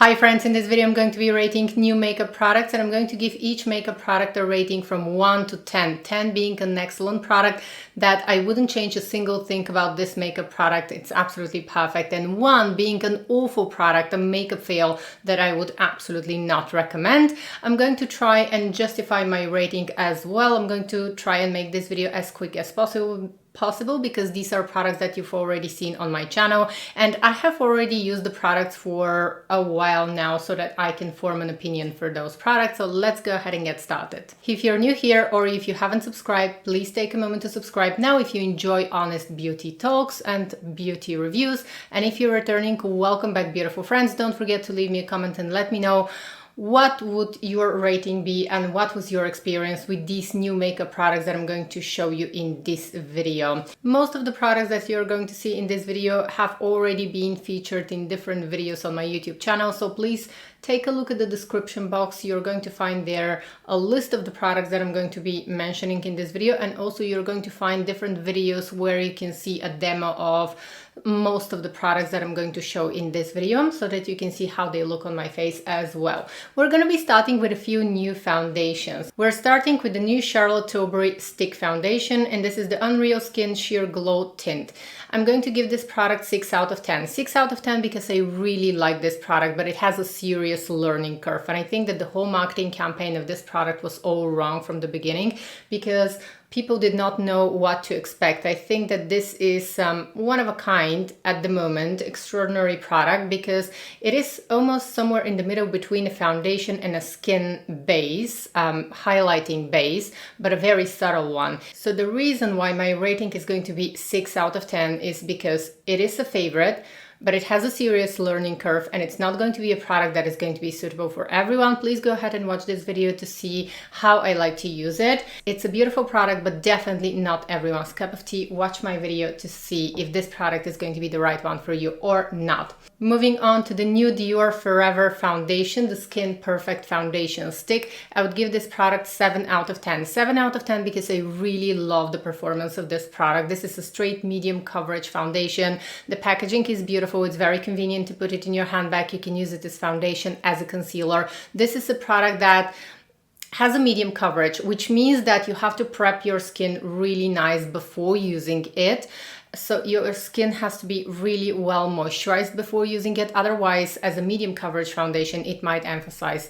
Hi friends, in this video I'm going to be rating new makeup products and I'm going to give each makeup product a rating from 1 to 10. 10 being an excellent product that I wouldn't change a single thing about this makeup product. It's absolutely perfect. And 1 being an awful product, a makeup fail that I would absolutely not recommend. I'm going to try and justify my rating as well. I'm going to try and make this video as quick as possible because these are products that you've already seen on my channel and I have already used the products for a while now so that I can form an opinion for those products. So let's go ahead and get started. If you're new here or if you haven't subscribed, please take a moment to subscribe now if you enjoy honest beauty talks and beauty reviews. And if you're returning, welcome back, beautiful friends. Don't forget to leave me a comment and let me know what would your rating be and what was your experience with these new makeup products that I'm going to show you in this video. Most of the products that you're going to see in this video have already been featured in different videos on my YouTube channel, so please take a look at the description box. You're going to find there a list of the products that I'm going to be mentioning in this video, and also you're going to find different videos where you can see a demo of most of the products that I'm going to show in this video so that you can see how they look on my face as well. We're going to be starting with a few new foundations. We're starting with the new Charlotte Tilbury Stick Foundation, and this is the Unreal Skin Sheer Glow Tint. I'm going to give this product 6 out of 10. 6 out of 10 because I really like this product, but it has a serious learning curve. And I think that the whole marketing campaign of this product was all wrong from the beginning because people did not know what to expect. I think that this is one of a kind at the moment, extraordinary product because it is almost somewhere in the middle between a foundation and a skin base, highlighting base, but a very subtle one. So the reason why my rating is going to be 6 out of 10 is because it is a favorite, but it has a serious learning curve and it's not going to be a product that is going to be suitable for everyone. Please go ahead and watch this video to see how I like to use it. It's a beautiful product, but definitely not everyone's cup of tea. Watch my video to see if this product is going to be the right one for you or not. Moving on to the new Dior Forever Foundation, the Skin Perfect Foundation Stick. I would give this product 7 out of 10. 7 out of 10 because I really love the performance of this product. This is a straight medium coverage foundation. The packaging is beautiful. It's very convenient to put it in your handbag. You can use it as foundation, as a concealer. This is a product that has a medium coverage, which means that you have to prep your skin really nice before using it. So your skin has to be really well moisturized before using it. Otherwise, as a medium coverage foundation, it might emphasize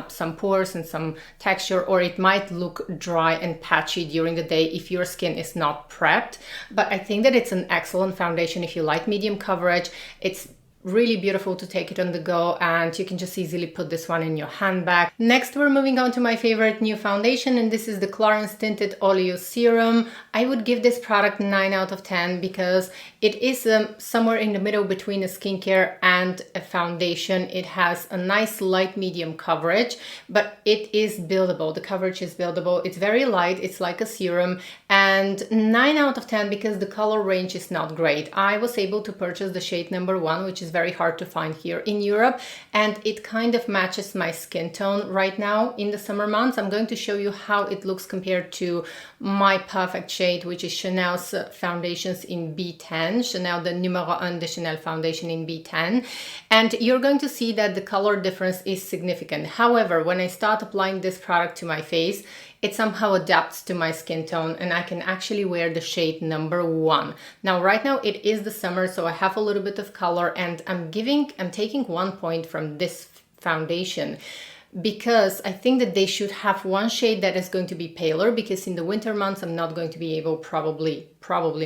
some pores and some texture, or it might look dry and patchy during the day if your skin is not prepped. But I think that it's an excellent foundation if you like medium coverage. It's really beautiful to take it on the go, and you can just easily put this one in your handbag. Next, we're moving on to my favorite new foundation, and this is the Clarins Tinted Oleo Serum. I would give this product 9 out of 10 because it is somewhere in the middle between a skincare and a foundation. It has a nice light medium coverage, but it is buildable. The coverage is buildable. It's very light. It's like a serum, and 9 out of 10 because the color range is not great. I was able to purchase the shade number 1, which is very hard to find here in Europe, and it kind of matches my skin tone right now in the summer months. I'm going to show you how it looks compared to my perfect shade, which is Chanel's foundations in B10, Chanel the Numéro 1 de Chanel foundation in B10, and you're going to see that the color difference is significant. However, when I start applying this product to my face, it somehow adapts to my skin tone and I can actually wear the shade number 1. Now, right now it is the summer, so I have a little bit of color, and I'm taking 1 point from this foundation because I think that they should have one shade that is going to be paler, because in the winter months I'm not going to be able, probably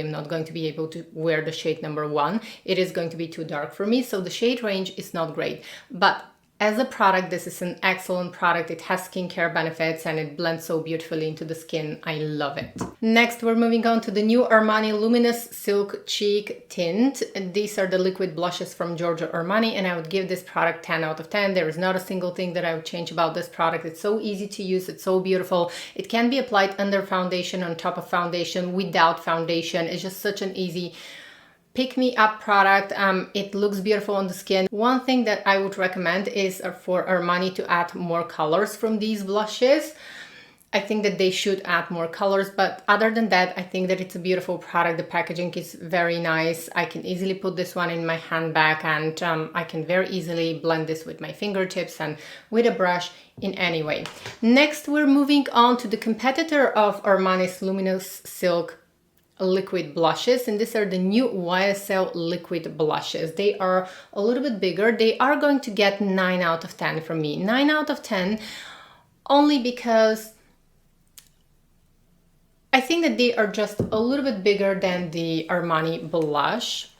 I'm not going to be able to wear the shade number 1. It is going to be too dark for me, so the shade range is not great. But as a product, this is an excellent product. It has skincare benefits and it blends so beautifully into the skin. I love it. Next, we're moving on to the new Armani Luminous Silk Cheek Tint. These are the liquid blushes from Giorgio Armani, and I would give this product 10 out of 10. There is not a single thing that I would change about this product. It's so easy to use. It's so beautiful. It can be applied under foundation, on top of foundation, without foundation. It's just such an easy pick-me-up product. It looks beautiful on the skin. One thing that I would recommend is for Armani to add more colors from these blushes. I think that they should add more colors, but other than that, I think that it's a beautiful product. The packaging is very nice. I can easily put this one in my handbag, and I can very easily blend this with my fingertips and with a brush in any way. Next, we're moving on to the competitor of Armani's Luminous Silk liquid blushes, and these are the new YSL liquid blushes. They are a little bit bigger. They are going to get 9 out of 10 from me. 9 out of 10 only because I think that they are just a little bit bigger than the Armani blush.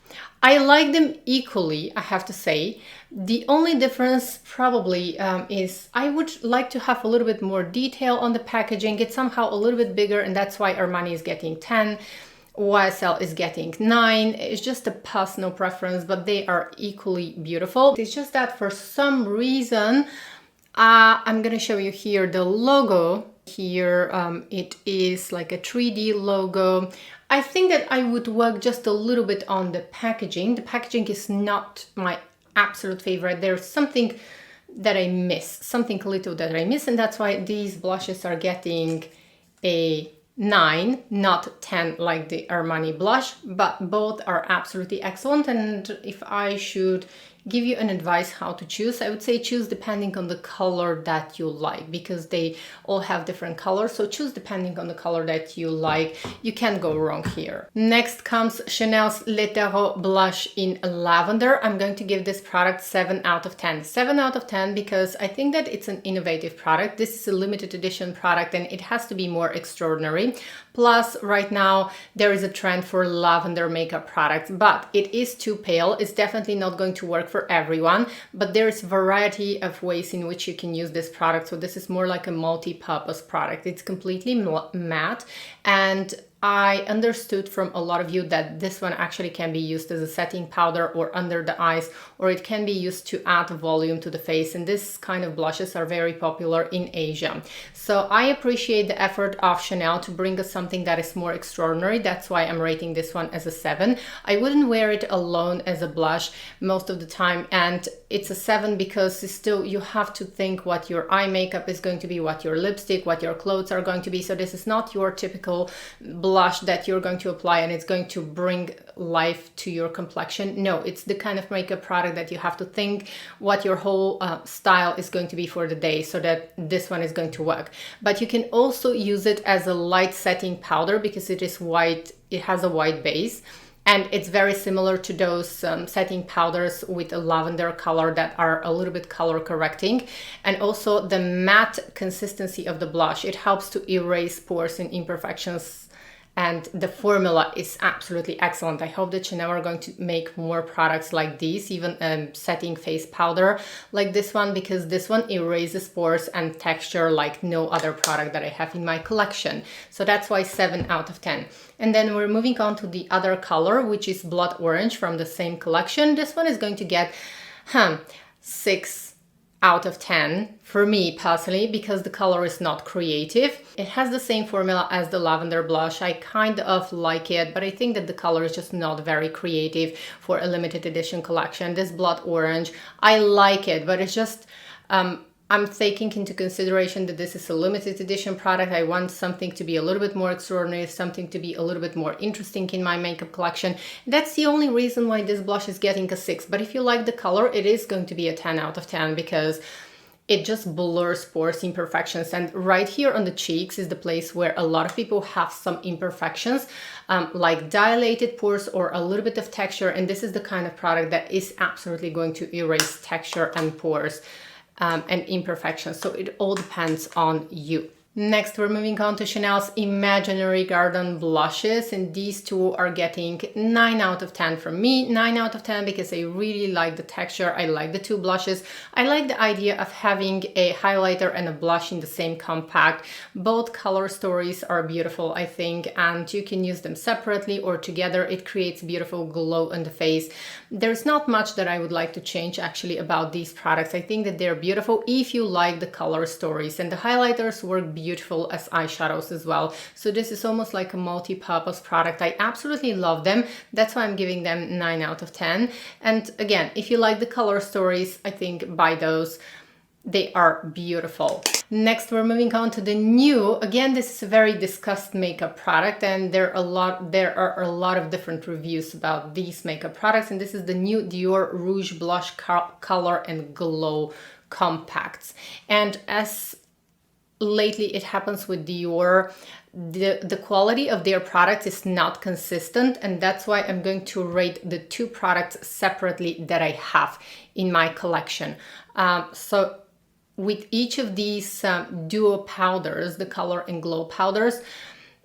I like them equally, I have to say. The only difference probably is I would like to have a little bit more detail on the packaging. It's somehow a little bit bigger, and that's why Armani is getting 10. YSL is getting 9. It's just a personal preference, but they are equally beautiful. It's just that for some reason, I'm gonna show you here the logo. Here it is like a 3D logo. I think that I would work just a little bit on the packaging. The packaging is not my absolute favorite. There's something that I miss, something little that I miss, and that's why these blushes are getting a 9, not 10 like the Armani blush, but both are absolutely excellent. And if I should give you an advice how to choose, I would say choose depending on the color that you like, because they all have different colors. So choose depending on the color that you like. You can't go wrong here. Next comes Chanel's L'Hétéro blush in lavender. I'm going to give this product 7 out of 10. 7 out of 10 because I think that it's an innovative product. This is a limited edition product and it has to be more extraordinary. Plus, right now there is a trend for lavender makeup products, but it is too pale. It's definitely not going to work for everyone, but there's variety of ways in which you can use this product. So this is more like a multi-purpose product. It's completely matte, and I understood from a lot of you that this one actually can be used as a setting powder or under the eyes, or it can be used to add volume to the face. And this kind of blushes are very popular in Asia. So I appreciate the effort of Chanel to bring us something that is more extraordinary. That's why I'm rating this one as a 7. I wouldn't wear it alone as a blush most of the time, and it's a 7 because still you have to think what your eye makeup is going to be, what your lipstick, what your clothes are going to be. So this is not your typical blush that you're going to apply and it's going to bring life to your complexion. No, it's the kind of makeup product that you have to think what your whole style is going to be for the day, so that this one is going to work. But you can also use it as a light setting powder because it is white, it has a white base. And it's very similar to those setting powders with a lavender color that are a little bit color correcting. And also the matte consistency of the blush, it helps to erase pores and imperfections. And the formula is absolutely excellent. I hope that Chanel are going to make more products like these, even setting face powder like this one, because this one erases pores and texture like no other product that I have in my collection. So that's why 7 out of 10. And then we're moving on to the other color, which is blood orange from the same collection. This one is going to get 6 out of 10 for me personally, because the color is not creative. It has the same formula as the lavender blush. I kind of like it, but I think that the color is just not very creative for a limited edition collection. This blood orange, I like it, but it's just I'm taking into consideration that this is a limited edition product. I want something to be a little bit more extraordinary, something to be a little bit more interesting in my makeup collection. That's the only reason why this blush is getting a 6. But if you like the color, it is going to be a 10 out of 10 because it just blurs pores, imperfections. And right here on the cheeks is the place where a lot of people have some imperfections, like dilated pores or a little bit of texture. And this is the kind of product that is absolutely going to erase texture and pores and imperfections. So it all depends on you. Next, we're moving on to Chanel's Imaginary Garden blushes, and these two are getting 9 out of 10 from me. 9 out of 10 because I really like the texture. I like the two blushes. I like the idea of having a highlighter and a blush in the same compact. Both color stories are beautiful, I think, and you can use them separately or together. It creates beautiful glow on the face. There's not much that I would like to change actually about these products. I think that they're beautiful if you like the color stories, and the highlighters work beautiful as eyeshadows as well. So this is almost like a multi-purpose product. I absolutely love them. That's why I'm giving them 9 out of 10. And again, if you like the color stories, I think buy those. They are beautiful. Next, we're moving on to the new, again, this is a very discussed makeup product, and there are a lot of different reviews about these makeup products, and this is the new Dior Rouge Blush Color and Glow Compacts. And as lately it happens with Dior, the quality of their products is not consistent, and that's why I'm going to rate the two products separately that I have in my collection. So with each of these duo powders, the Color and Glow powders,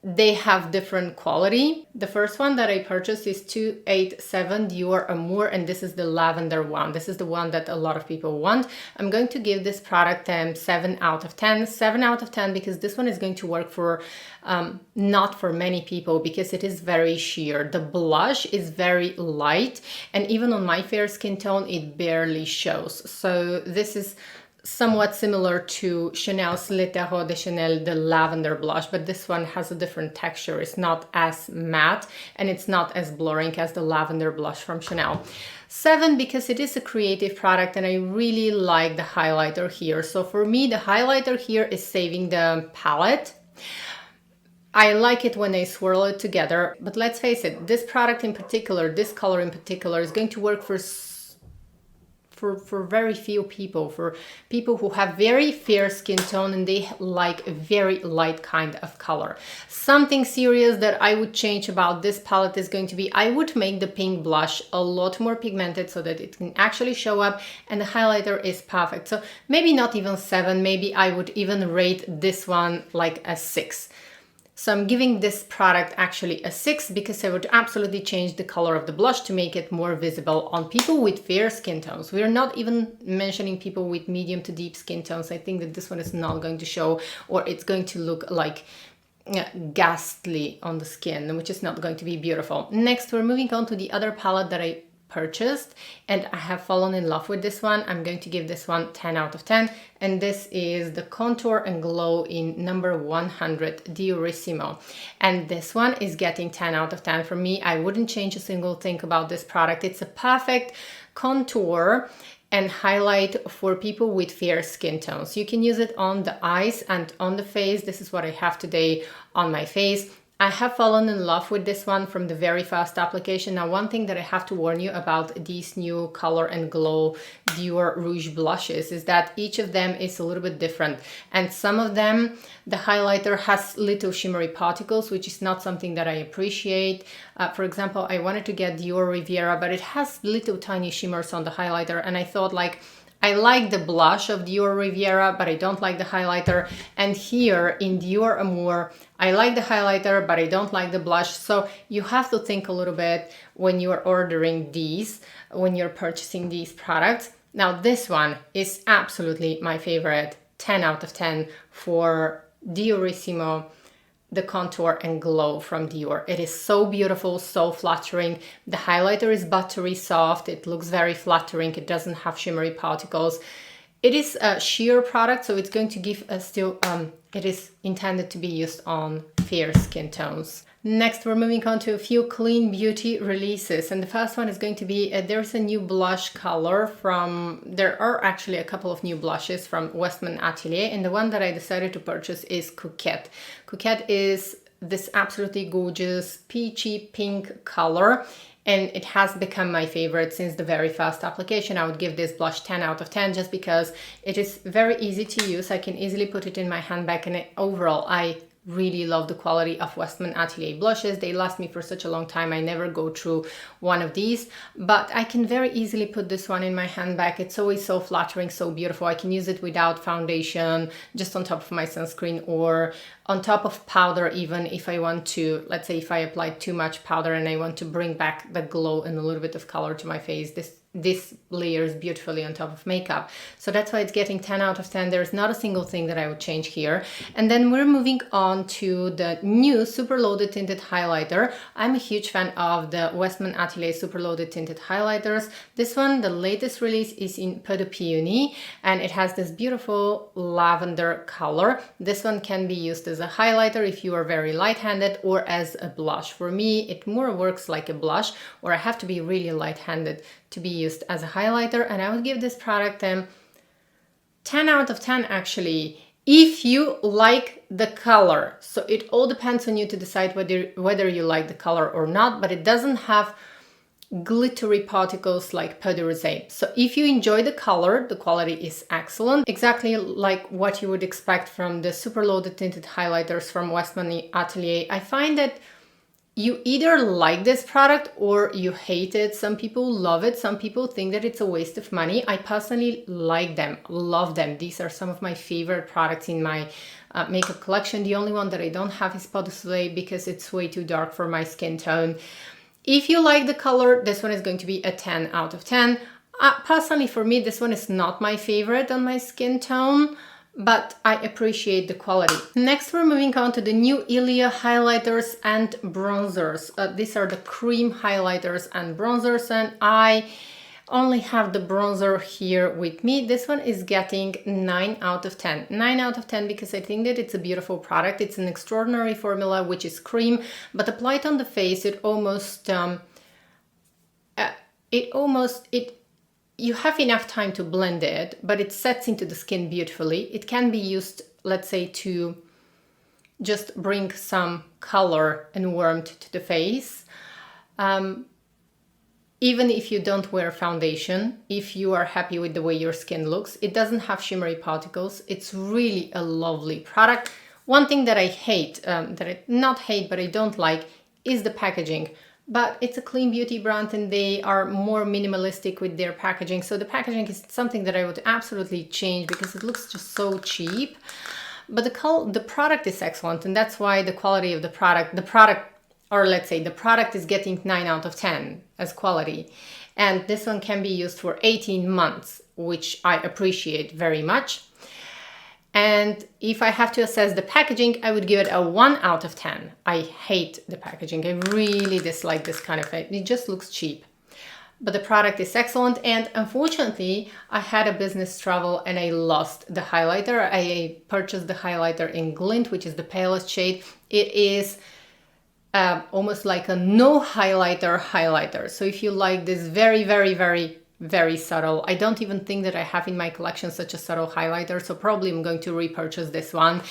they have different quality. The first one that I purchased is 287 Dior Amour, and this is the lavender one. This is the one that a lot of people want. I'm going to give this product 7 out of 10. 7 out of 10 because this one is going to work for not for many people, because it is very sheer. The blush is very light, and even on my fair skin tone, it barely shows. So this is somewhat similar to Chanel's Le Terreau de Chanel, the lavender blush, but this one has a different texture. It's not as matte and it's not as blurring as the lavender blush from Chanel. 7 because it is a creative product and I really like the highlighter here. So for me, the highlighter here is saving the palette. I like it when I swirl it together, but let's face it, this product in particular, this color in particular, is going to work for very few people, for people who have very fair skin tone and they like a very light kind of color. Something serious that I would change about this palette is going to be, I would make the pink blush a lot more pigmented so that it can actually show up, and the highlighter is perfect. So maybe not even 7, maybe I would even rate this one like a 6. So I'm giving this product actually a 6 because I would absolutely change the color of the blush to make it more visible on people with fair skin tones. We're not even mentioning people with medium to deep skin tones. I think that this one is not going to show, or it's going to look like ghastly on the skin, which is not going to be beautiful. Next, we're moving on to the other palette that I purchased, and I have fallen in love with this one. I'm going to give this one 10 out of 10, and this is the Contour and Glow in number 100 Diorissimo, and this one is getting 10 out of 10 for me. I wouldn't change a single thing about this product. It's a perfect contour and highlight for people with fair skin tones. You can use it on the eyes and on the face. This is what I have today on my face. I have fallen in love with this one from the very first application. Now, one thing that I have to warn you about these new Color and Glow Dior Rouge blushes is that each of them is a little bit different. And some of them, the highlighter has little shimmery particles, which is not something that I appreciate. For example, I wanted to get Dior Riviera, but it has little tiny shimmers on the highlighter. And I thought, like, I like the blush of Dior Riviera, but I don't like the highlighter. And here in Dior Amour, I like the highlighter, but I don't like the blush. So you have to think a little bit when you're ordering these, when you're purchasing these products. Now, this one is absolutely my favorite, 10 out of 10 for Diorissimo, the Contour and Glow from Dior. It is so beautiful, so flattering. The highlighter is buttery soft. It looks very flattering. It doesn't have shimmery particles. It is a sheer product, so it's going to give us still, it is intended to be used on fair skin tones. Next, we're moving on to a few clean beauty releases. And the first one is going to be, there's a new blush color there are actually a couple of new blushes from Westman Atelier. And the one that I decided to purchase is Coquette. Coquette is this absolutely gorgeous peachy pink color. And it has become my favorite since the very first application. I would give this blush 10 out of 10 just because it is very easy to use. I can easily put it in my handbag, and overall, I really love the quality of Westman Atelier blushes. They last me for such a long time. I never go through one of these, but I can very easily put this one in my handbag. It's always so flattering, so beautiful. I can use it without foundation, just on top of my sunscreen or on top of powder, even if I want to, let's say if I applied too much powder and I want to bring back the glow and a little bit of color to my face, this layers beautifully on top of makeup. So that's why it's getting 10 out of 10. There's not a single thing that I would change here. And then we're moving on to the new Super Loaded Tinted Highlighter. I'm a huge fan of the Westman Atelier Super Loaded Tinted Highlighters. This one, the latest release, is in Peu de Peony, and it has this beautiful lavender color. This one can be used as a highlighter if you are very light-handed, or as a blush. For me, it more works like a blush, or I have to be really light-handed to be used as a highlighter, and I would give this product 10 out of 10 actually, if you like the color. So it all depends on you to decide whether you like the color or not, but it doesn't have glittery particles like Peu de Rosé. So if you enjoy the color, the quality is excellent, exactly like what you would expect from the super loaded tinted highlighters from Westman Atelier. I find that you either like this product or you hate it. Some people love it. Some people think that it's a waste of money. I personally like them, love them. These are some of my favorite products in my makeup collection. The only one that I don't have is Peau de Soleil because it's way too dark for my skin tone. If you like the color, this one is going to be a 10 out of 10. Personally, for me, this one is not my favorite on my skin tone, but I appreciate the quality. Next, we're moving on to the new Ilia highlighters and bronzers. These are the cream highlighters and bronzers, and I only have the bronzer here with me. This one is getting 9 out of 10. 9 out of 10 because I think that it's a beautiful product. It's an extraordinary formula, which is cream, but applied on the face, you have enough time to blend it, but it sets into the skin beautifully. It can be used, let's say, to just bring some color and warmth to the face. Even if you don't wear foundation, if you are happy with the way your skin looks, it doesn't have shimmery particles. It's really a lovely product. One thing that I hate, not hate, but I don't like, is the packaging. But it's a clean beauty brand and they are more minimalistic with their packaging. So the packaging is something that I would absolutely change because it looks just so cheap. But the product is excellent, and that's why the quality of the product, or let's say the product is getting 9 out of 10 as quality. And this one can be used for 18 months, which I appreciate very much. And if I have to assess the packaging, I would give it a 1 out of 10. I hate the packaging. I really dislike this kind of thing. It just looks cheap. But the product is excellent. And unfortunately, I had a business travel and I lost the highlighter. I purchased the highlighter in Glint, which is the palest shade. It is almost like a no highlighter. So if you like this very, very, very, very subtle, I don't even think that I have in my collection such a subtle highlighter, so probably I'm going to repurchase this one.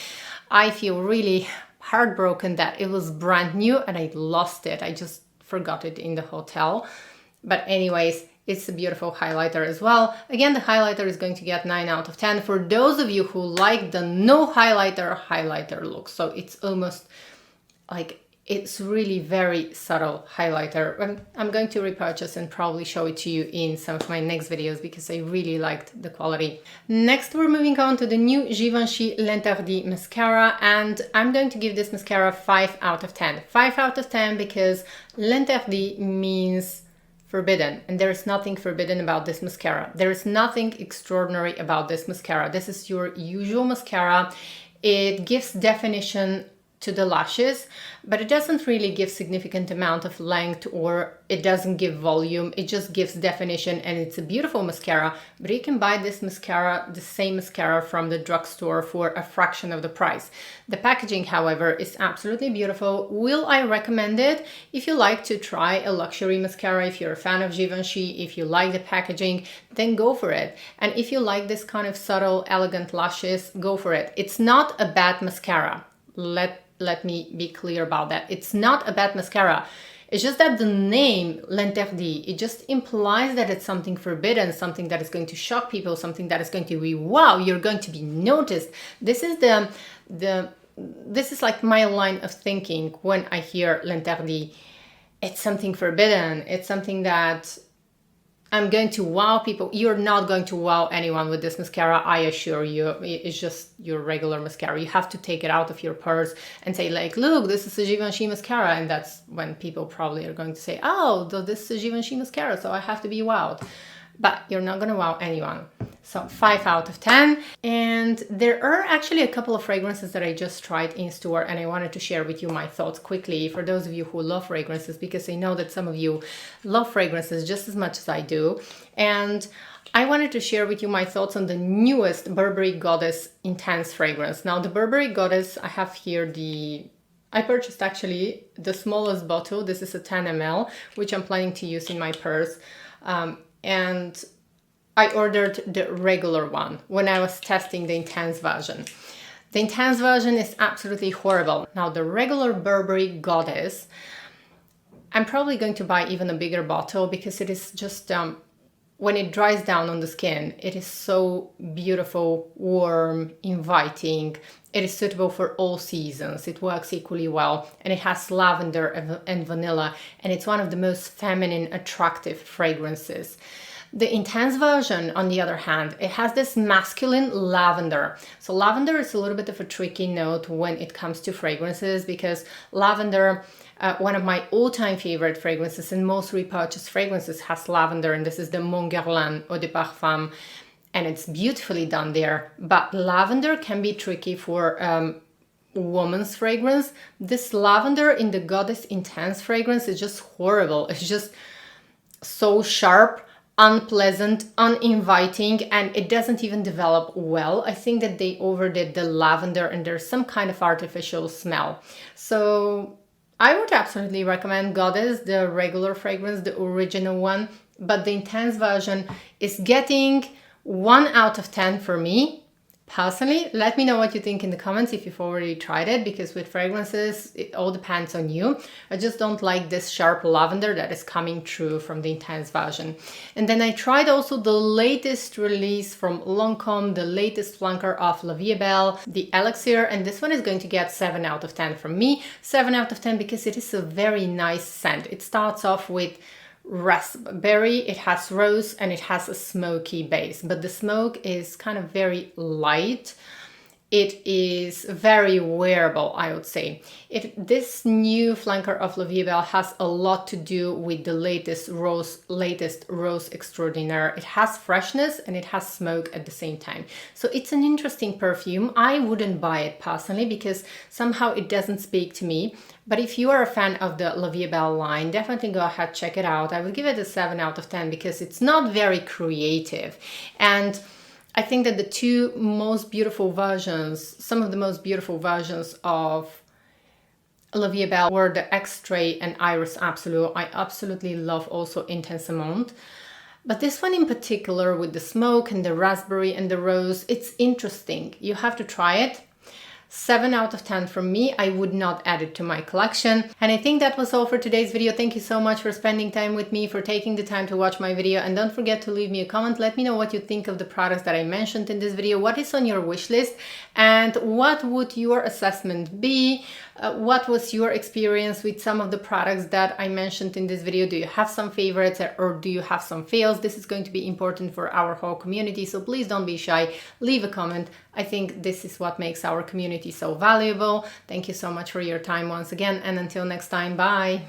I feel really heartbroken that it was brand new and I lost it. I just forgot it in the hotel. But anyways, it's a beautiful highlighter as well. Again, the highlighter is going to get 9 out of 10 for those of you who like the no highlighter look. So it's almost like, it's really very subtle highlighter. I'm going to repurchase and probably show it to you in some of my next videos because I really liked the quality. Next, we're moving on to the new Givenchy L'Interdit mascara, and I'm going to give this mascara 5 out of 10. 5 out of 10 because L'Interdit means forbidden, and there is nothing forbidden about this mascara. There is nothing extraordinary about this mascara. This is your usual mascara. It gives definition to the lashes, but it doesn't really give significant amount of length, or it doesn't give volume. It just gives definition, and it's a beautiful mascara. But you can buy this mascara, the same mascara, from the drugstore for a fraction of the price. The packaging, however, is absolutely beautiful. Will I recommend it? If you like to try a luxury mascara, if you're a fan of Givenchy, if you like the packaging, then go for it. And if you like this kind of subtle, elegant lashes, go for it. It's not a bad mascara. Let me be clear about that. It's not a bad mascara. It's just that the name L'Interdit, it just implies that it's something forbidden, something that is going to shock people, something that is going to be, wow, you're going to be noticed. This is this is like my line of thinking when I hear L'Interdit. It's something forbidden. It's something that I'm going to wow people. You're not going to wow anyone with this mascara, I assure you. It's just your regular mascara. You have to take it out of your purse and say, like, look, this is a Givenchy mascara. And that's when people probably are going to say, oh, this is a Givenchy mascara, so I have to be wowed. But you're not going to wow anyone. So 5 out of 10. And there are actually a couple of fragrances that I just tried in store, and I wanted to share with you my thoughts quickly for those of you who love fragrances, because I know that some of you love fragrances just as much as I do. And I wanted to share with you my thoughts on the newest Burberry Goddess Intense fragrance. Now, the Burberry Goddess, I have here I purchased actually the smallest bottle. This is a 10 ml, which I'm planning to use in my purse. And I ordered the regular one when I was testing the intense version. The intense version is absolutely horrible. Now the regular Burberry Goddess, I'm probably going to buy even a bigger bottle because it is just, when it dries down on the skin, it is so beautiful, warm, inviting. It is suitable for all seasons. It works equally well, and it has lavender and vanilla, and it's one of the most feminine, attractive fragrances. The intense version, on the other hand, it has this masculine lavender. So lavender is a little bit of a tricky note when it comes to fragrances because lavender, one of my all-time favorite fragrances and most repurchased fragrances, has lavender, and this is the Mon Guerlain Eau de Parfum, and it's beautifully done there. But lavender can be tricky for woman's fragrance. This lavender in the Goddess Intense fragrance is just horrible. It's just so sharp, unpleasant, uninviting, and it doesn't even develop well. I think that they overdid the lavender and there's some kind of artificial smell. So I would absolutely recommend Goddess, the regular fragrance, the original one, but the intense version is getting 1 out of 10 for me. Personally, let me know what you think in the comments if you've already tried it, because with fragrances, it all depends on you. I just don't like this sharp lavender that is coming through from the intense version. And then I tried also the latest release from Lancôme, the latest flanker of La Vie est Belle, the Elixir, and this one is going to get 7 out of 10 from me. 7 out of 10 because it is a very nice scent. It starts off with raspberry, it has rose, and it has a smoky base, but the smoke is kind of very light. It is very wearable, I would say. This new flanker of La Vie est Belle has a lot to do with the latest rose extraordinaire. It has freshness and it has smoke at the same time. So it's an interesting perfume. I wouldn't buy it personally because somehow it doesn't speak to me. But if you are a fan of the La Vie est Belle line, definitely go ahead, check it out. I would give it a 7 out of 10 because it's not very creative. And I think that the two most beautiful versions, some of the most beautiful versions of La Vie est Belle were the X-Ray and Iris Absolute. I absolutely love also Intensamente. But this one in particular with the smoke and the raspberry and the rose, it's interesting. You have to try it. 7 out of 10 from me. I would not add it to my collection. And I think that was all for today's video. Thank you so much for spending time with me, for taking the time to watch my video. And don't forget to leave me a comment. Let me know what you think of the products that I mentioned in this video. What is on your wish list? And what would your assessment be? What was your experience with some of the products that I mentioned in this video? Do you have some favorites or do you have some fails? This is going to be important for our whole community, so please don't be shy. Leave a comment. I think this is what makes our community so valuable. Thank you so much for your time once again, and until next time, bye.